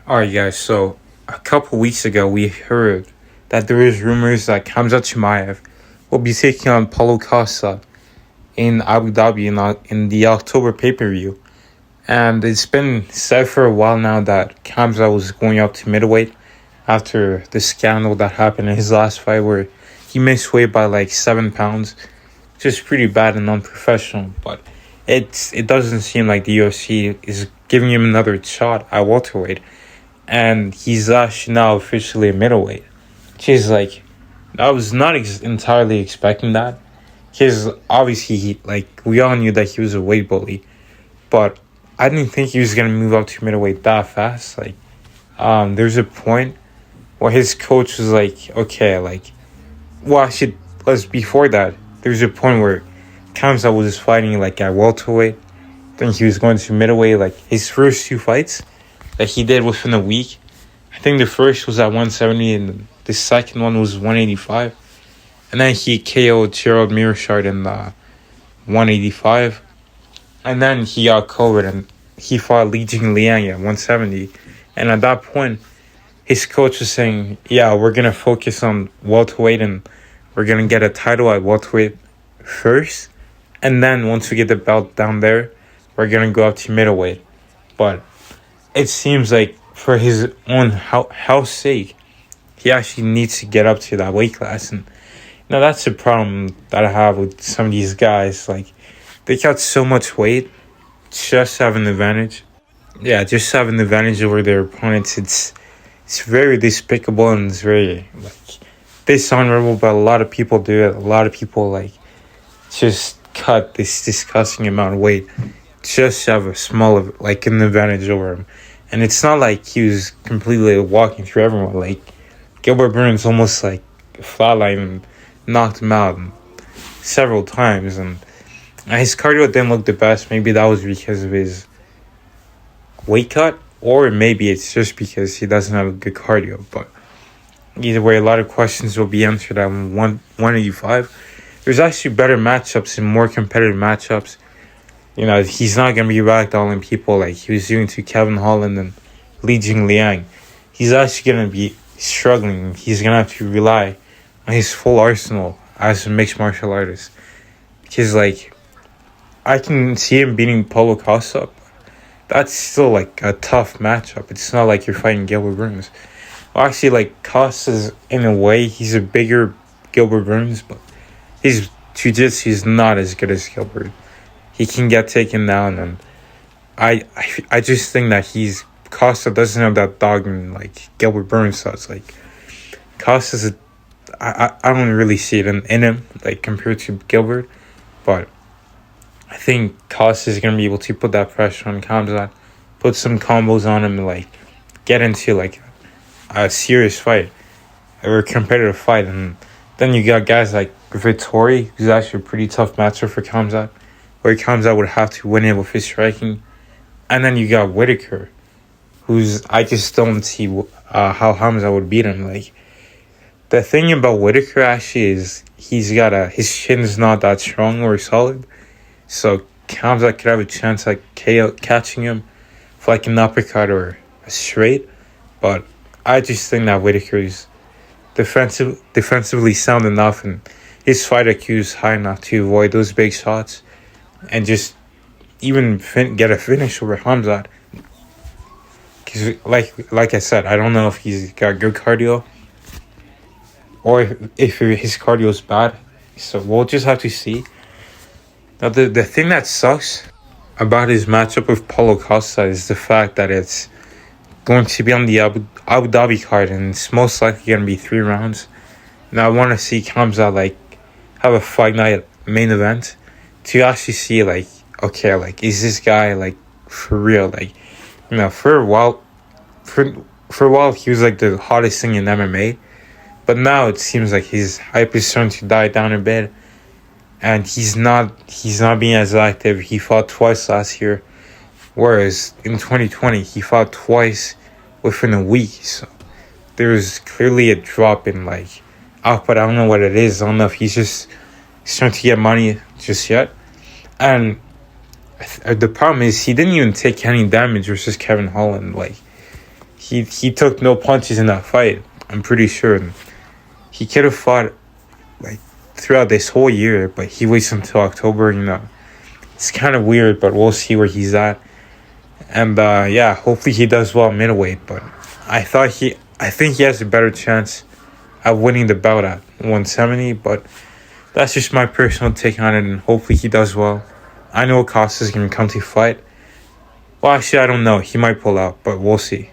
Alright, guys, so a couple weeks ago we heard that there is rumors that Khamzat Chimaev will be taking on Paulo Costa in Abu Dhabi in the October pay-per-view. And it's been said for a while now that Khamzat was going up to middleweight after the scandal that happened in his last fight where he missed weight by like 7 pounds. Just pretty bad and unprofessional, but it doesn't seem like the UFC is giving him another shot at welterweight, and he's actually now officially a middleweight. Which like, I was not entirely expecting that, because obviously we all knew that he was a weight bully, but I didn't think he was gonna move up to middleweight that fast. There's a point where his coach was like, okay, before that, there's a point where Khamzat was fighting like at welterweight, then he was going to middleweight. Like his first two fights that he did within a week, I think the first was at 170 and the second one was 185, and then he KO'd Gerald Mearshart in 185, and then he got COVID and he fought Li Jingliang at 170, and at that point his coach was saying, yeah, we're gonna focus on welterweight and we're gonna get a title at welterweight first, and then once we get the belt down there, we're gonna go up to middleweight. But it seems like for his own health's sake, he actually needs to get up to that weight class. And that's the problem that I have with some of these guys. Like, they got so much weight just to have an advantage. Yeah, just to have an advantage over their opponents. It's very despicable and it's very dishonorable, but a lot of people do it. A lot of people just cut this disgusting amount of weight just to have a small an advantage over him. And it's not like he was completely walking through everyone. Like, Gilbert Burns almost flatlined and knocked him out several times, and his cardio didn't look the best. Maybe that was because of his weight cut, or maybe it's just because he doesn't have a good cardio. But either way, a lot of questions will be answered at 185. There's actually better matchups and more competitive matchups. He's not going to be ragdolling people like he was doing to Kevin Holland and Li Jingliang. He's actually going to be struggling. He's going to have to rely on his full arsenal as a mixed martial artist. Because, I can see him beating Paulo Costa. That's still, a tough matchup. It's not like you're fighting Gilbert Burns. Well, actually, Costa's, in a way, he's a bigger Gilbert Burns, but his jiu-jitsu is not as good as Gilbert. He can get taken down, and I just think that Costa doesn't have that dog in Gilbert Burns does. Costa's I don't really see it in him compared to Gilbert, but I think Costa is gonna be able to put that pressure on Khamzat, put some combos on him, and get into a serious fight or a competitive fight. And then you got guys like Vittori, who's actually a pretty tough matchup for Khamzat, where Khamzat would have to win it with his striking. And then you got Whitaker, I just don't see how Khamzat would beat him. The thing about Whitaker actually is his chin is not that strong or solid, so Khamzat could have a chance at catching him for an uppercut or a straight. But I just think that Whitaker is defensively sound enough, and his fight IQ is high enough to avoid those big shots and just even get a finish over Khamzat. Because, like I said, I don't know if he's got good cardio or if his cardio is bad. So we'll just have to see. Now, the thing that sucks about his matchup with Paulo Costa is the fact that it's going to be on the Abu Dhabi card, and it's most likely going to be 3 rounds. Now, I want to see Khamzat, have a fight night main event to actually see, is this guy, for real? For a while, he was, the hottest thing in MMA. But now it seems like his hype is starting to die down a bit. And he's not being as active. He fought twice last year. Whereas in 2020, he fought twice within a week. So there's clearly a drop in, output. I don't know what it is. I don't know if he's just starting to get money just yet. And the problem is he didn't even take any damage versus Kevin Holland. he took no punches in that fight. I'm pretty sure. He could have fought like throughout this whole year, but he waits until October. It's kind of weird, but we'll see where he's at. And yeah, hopefully he does well at middleweight. But I think he has a better chance at winning the bout at 170. But that's just my personal take on it, and hopefully he does well. I know Acosta's gonna come to fight. Well, actually, I don't know. He might pull out, but we'll see.